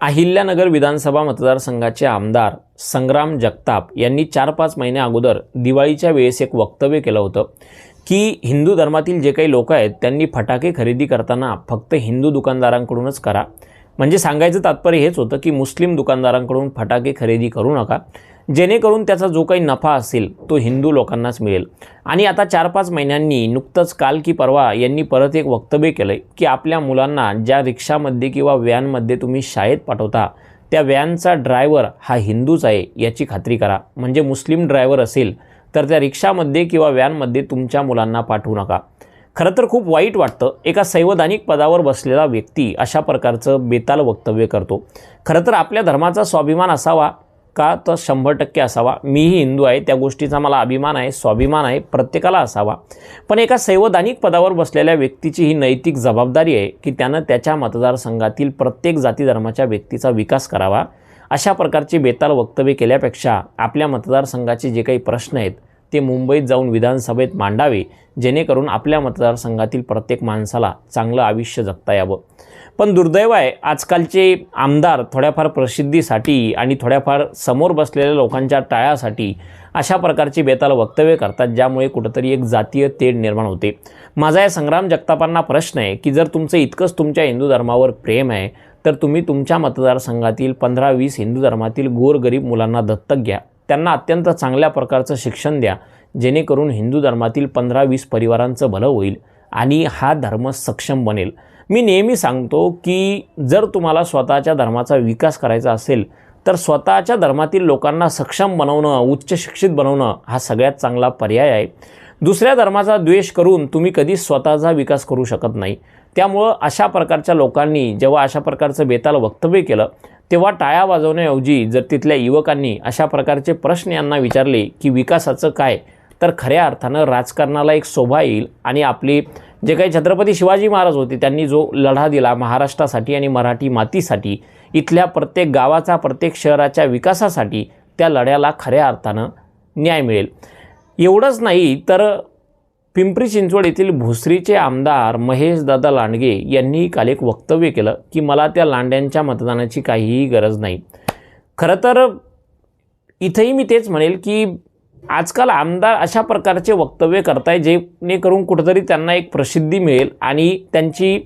अहिल्यानगर विधानसभा मतदारसंघाचे आमदार संग्राम जगताप यांनी 4-5 महिने अगोदर दिवाळीच्या वेळेस एक वक्तव्य केलं होतं की हिंदू धर्मातील जे काही लोक आहेत त्यांनी फटाके खरेदी करताना फक्त हिंदू दुकानदारांकडूनच करा। म्हणजे सांगायचं तात्पर्य हेच होतं की मुस्लिम दुकानदारांकडून फटाके खरेदी करू नका, जेणेकरून त्याचा जो काही नफा असेल तो हिंदू लोकांनाच मिळेल। आणि आता 4-5 महिन्यांनी नुकतंच काल की परवा यांनी परत एक वक्तव्य केलं की आपल्या मुलांना ज्या रिक्षामध्ये किंवा व्हॅनमध्ये तुम्ही शाळेत पाठवता त्या व्हॅनचा ड्रायव्हर हा हिंदूच आहे याची खात्री करा। म्हणजे मुस्लिम ड्रायव्हर असेल तर त्या रिक्षामध्ये किंवा व्हॅनमध्ये तुमच्या मुलांना पाठवू नका। खरं तर खूप वाईट वाटतं एका संवैधानिक पदावर बसलेला व्यक्ती अशा प्रकारचं बेताल वक्तव्य करतो। खरं तर आपल्या धर्माचा स्वाभिमान असावा का तर 100% असावा। मीही हिंदू आहे, त्या गोष्टीचा मला अभिमान आहे, स्वाभिमान आहे, प्रत्येकाला असावा। पण एका संवैधानिक पदावर बसलेल्या व्यक्तीची ही नैतिक जबाबदारी आहे की त्यानं त्याच्या मतदारसंघातील प्रत्येक जाती धर्माच्या व्यक्तीचा विकास करावा। अशा प्रकारचे बेताल वक्तव्य केल्यापेक्षा आपल्या मतदारसंघाचे जे काही प्रश्न आहेत ते मुंबईत जाऊन विधानसभेत मांडावे, जेणेकरून आपल्या मतदारसंघातील प्रत्येक माणसाला चांगलं आयुष्य जगता यावं। पण दुर्दैव आहे आजकालचे आमदार थोड्याफार प्रसिद्धीसाठी आणि थोड्याफार समोर बसलेल्या लोकांच्या टाळ्यासाठी अशा प्रकारची बेताल वक्तव्य करतात, ज्यामुळे कुठंतरी एक जातीय तेढ निर्माण होते। माझा या संग्राम जगतापांना प्रश्न आहे की जर तुमचं इतकंच तुमच्या हिंदू धर्मावर प्रेम आहे तर तुम्ही तुमच्या मतदारसंघातील 15-20 हिंदू धर्मातील गोरगरीब मुलांना दत्तक घ्या, त्यांना अत्यंत चांगल्या प्रकारचं शिक्षण द्या, जेणेकरून हिंदू धर्मातील 15-20 परिवारांचं भलं होईल आणि हा धर्म सक्षम बनेल। मी नेहमी सांगतो की जर तुम्हाला स्वतःच्या धर्माचा विकास करायचा असेल तर स्वतःच्या धर्मातील लोकांना सक्षम बनवणं, उच्च शिक्षित बनवणं हा सगळ्यात चांगला पर्याय आहे। दुसऱ्या धर्माचा द्वेष करून तुम्ही कधीच स्वतःचा विकास करू शकत नाही। त्यामुळं अशा प्रकारच्या लोकांनी जेव्हा अशा प्रकारचं बेताल वक्तव्य केलं तेव्हा टाळ्या वाजवण्याऐवजी जर तिथल्या युवकांनी अशा प्रकारचे प्रश्न यांना विचारले की विकासाचं काय, तर खऱ्या अर्थानं राजकारणाला एक शोभा येईल आणि आपली जे काही छत्रपती शिवाजी महाराज होते त्यांनी जो लढा दिला महाराष्ट्रासाठी आणि मराठी मातीसाठी, इथल्या प्रत्येक गावाचा, प्रत्येक शहराच्या विकासासाठी, त्या लढ्याला खऱ्या अर्थानं न्याय मिळेल। एवढंच नाही तर पिंपरी चिंचवड येथील भोसरीचे आमदार महेशदादा लांडगे यांनी काल एक वक्तव्य केलं की मला त्या लांड्यांच्या मतदानाची काहीही गरज नाही। खरं तर इथंही मी तेच म्हणेल की आजकाल आमदार अशा प्रकारचे वक्तव्य करताय जेणेकरून कुठंतरी त्यांना एक प्रसिद्धी मिळेल आणि त्यांची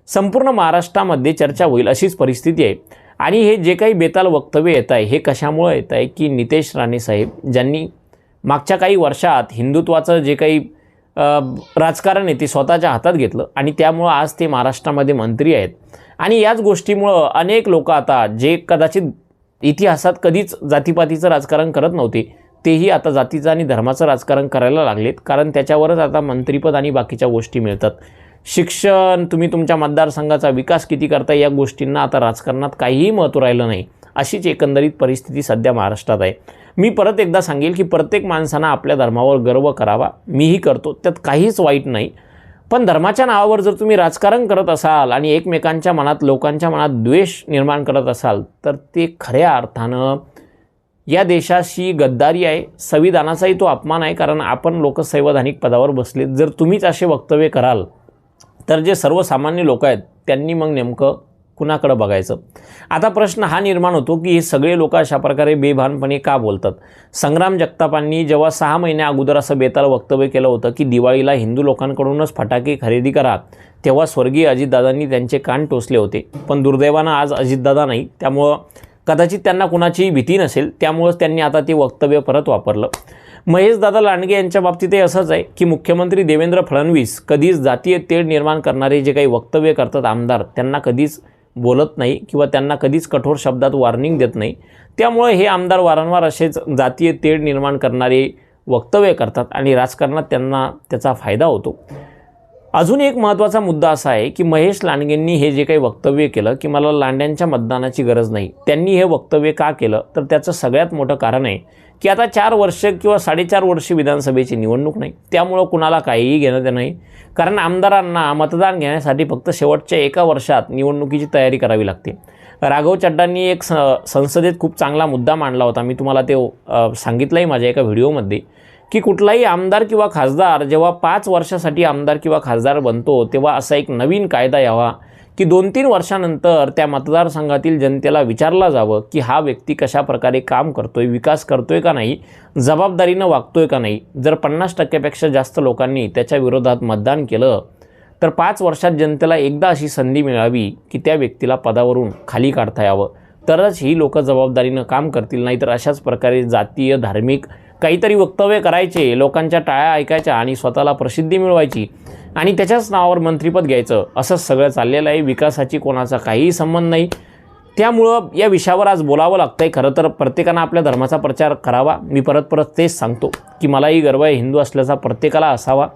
संपूर्ण महाराष्ट्रामध्ये चर्चा होईल अशीच परिस्थिती आहे। आणि हे जे काही बेताल वक्तव्य येत आहे हे कशामुळे येत आहे की नितेश राणे साहेब ज्यांनी मागच्या काही वर्षात हिंदुत्वाचं जे काही राजकारण आहे ते स्वतःच्या हातात घेतलं आणि त्यामुळं आज ते महाराष्ट्रामध्ये मंत्री आहेत। आणि याच गोष्टीमुळं अनेक लोक आता जे कदाचित इतिहासात कधीच जातीपातीचं राजकारण करत नव्हते तेही आता जातीचं आणि धर्माचं राजकारण करायला लागलेत, कारण त्याच्यावरच आता मंत्रिपद आणि बाकीच्या गोष्टी मिळतात। शिक्षण, तुम्ही तुमच्या मतदारसंघाचा विकास किती करता या गोष्टींना आता राजकारणात काहीही महत्त्व राहिलं नाही, अशीच एकंदरीत परिस्थिती सध्या महाराष्ट्रात आहे। मी परत एकदा सांगेल की प्रत्येक माणसानं आपल्या धर्मावर गर्व करावा, मीही करतो, त्यात काहीच वाईट नाही। पण धर्माच्या नावावर जर तुम्ही राजकारण करत असाल आणि एकमेकांच्या मनात, लोकांच्या मनात द्वेष निर्माण करत असाल तर ते खऱ्या अर्थानं या देशाशी गद्दारी आहे, संविधानाचाही तो अपमान आहे। कारण आपण लोक संवैधानिक पदावर बसलेत, जर तुम्हीच असे वक्तव्य कराल तर जे सर्वसामान्य लोक आहेत त्यांनी मग नेमकं कुणाकडे बघायचं। आता प्रश्न हा निर्माण होतो की हे सगळे लोक अशा प्रकारे बेभानपणे का बोलतात। संग्राम जगतापांनी जेव्हा 6 महिन्या अगोदर असं बेताल वक्तव्य केलं होतं की दिवाळीला हिंदू लोकांकडूनच फटाके खरेदी करा, तेव्हा स्वर्गीय अजितदादांनी त्यांचे कान टोचले होते। पण दुर्दैवानं आज अजितदादा नाही, त्यामुळं कदाचित त्यांना कुणाचीही भीती नसेल, त्यामुळंच त्यांनी आता ते वक्तव्य परत वापरलं। महेशदादा लांडगे यांच्या बाबतीतही असंच आहे की मुख्यमंत्री देवेंद्र फडणवीस कधीच जातीय तेढ निर्माण करणारे जे काही वक्तव्य करतात आमदार त्यांना कधीच बोलत नाही किंवा त्यांना कधीच कठोर शब्दात वॉर्निंग देत नाही। त्यामुळे हे आमदार वारंवार असेच जातीय तेढ निर्माण करणारे वक्तव्य करतात आणि राजकारणात त्यांना त्याचा फायदा होतो। अजून एक महत्त्वाचा मुद्दा असा आहे की महेश लांडगेंनी हे जे काही वक्तव्य केलं की मला लांड्यांच्या मतदानाची गरज नाही, त्यांनी हे वक्तव्य का केलं तर त्याचं सगळ्यात मोठं कारण आहे की आता 4 वर्ष किंवा 4.5 वर्ष विधानसभेची निवडणूक नाही, त्यामुळं कुणाला काहीही घेणं देणं नाही। कारण आमदारांना मतदान घेण्यासाठी फक्त शेवटच्या 1 वर्षात निवडणुकीची तयारी करावी लागते। राघव चड्डांनी एक संसदेत खूप चांगला मुद्दा मांडला होता, मी तुम्हाला ते सांगितलंही माझ्या एका व्हिडिओमध्ये की कुठलाही आमदार किंवा खासदार जेव्हा 5 वर्षासाठी आमदार किंवा खासदार बनतो तेव्हा असा एक नवीन कायदा यावा की 2-3 वर्षानंतर त्या मतदारसंघातील जनतेला विचारलं जावं की हा व्यक्ती कशा प्रकारे काम करतोय, विकास करतोय का नाही, जबाबदारीनं वागतोय का नाही. जर 50% जास्त लोकांनी त्याच्या विरोधात मतदान केलं तर 5 वर्षात जनतेला एकदा अशी संधी मिळावी की त्या व्यक्तीला पदावरून खाली काढता यावं. तरच ही लोक जबाबदारीनं काम करतील. नाहीतर अशाच प्रकारे जातीय धार्मिक काहीतरी वक्तव्य करायचे, लोकांच्या टाळ्या ऐकायच्या आणि स्वतःला प्रसिद्धी मिळवायची आणि त्याच्याच नावावर मंत्रिपद घ्यायचं, असंच सगळं चाललेलं आहे. विकासाची कोणाचा काहीही संबंध नाही. त्यामुळं या विषयावर आज बोलावं लागतं आहे. खरं तर प्रत्येकानं आपल्या धर्माचा प्रचार करावा. मी परत तेच सांगतो की मलाही गर्व आहे हिंदू असल्याचा, प्रत्येकाला असावा.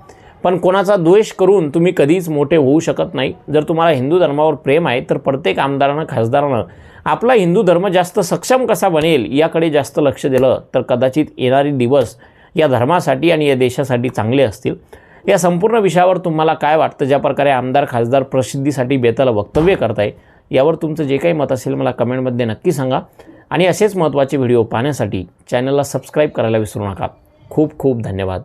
पण कोणाचा द्वेष करून तुम्ही कधीच मोठे होऊ शकत नाही. जर तुम्हाला हिंदू धर्मावर प्रेम आहे तर प्रत्येक आमदारानं, खासदारानं आपला हिंदू धर्म जास्त सक्षम कसा बनेल याकडे जास्त लक्ष दिलं तर कदाचित येणारे दिवस या धर्मासाठी आणि या देशासाठी चांगले असतील. या संपूर्ण विषयावर तुम्हाला काय वाटतं? ज्या प्रकारे आमदार, खासदार प्रसिद्धीसाठी बेताल वक्तव्य करताय, यावर तुमचं जे काही मत असेल मला कमेंटमध्ये नक्की सांगा. आणि असेच महत्त्वाचे व्हिडिओ पाहण्यासाठी चॅनलला सबस्क्राईब करायला विसरू नका. खूप खूप धन्यवाद.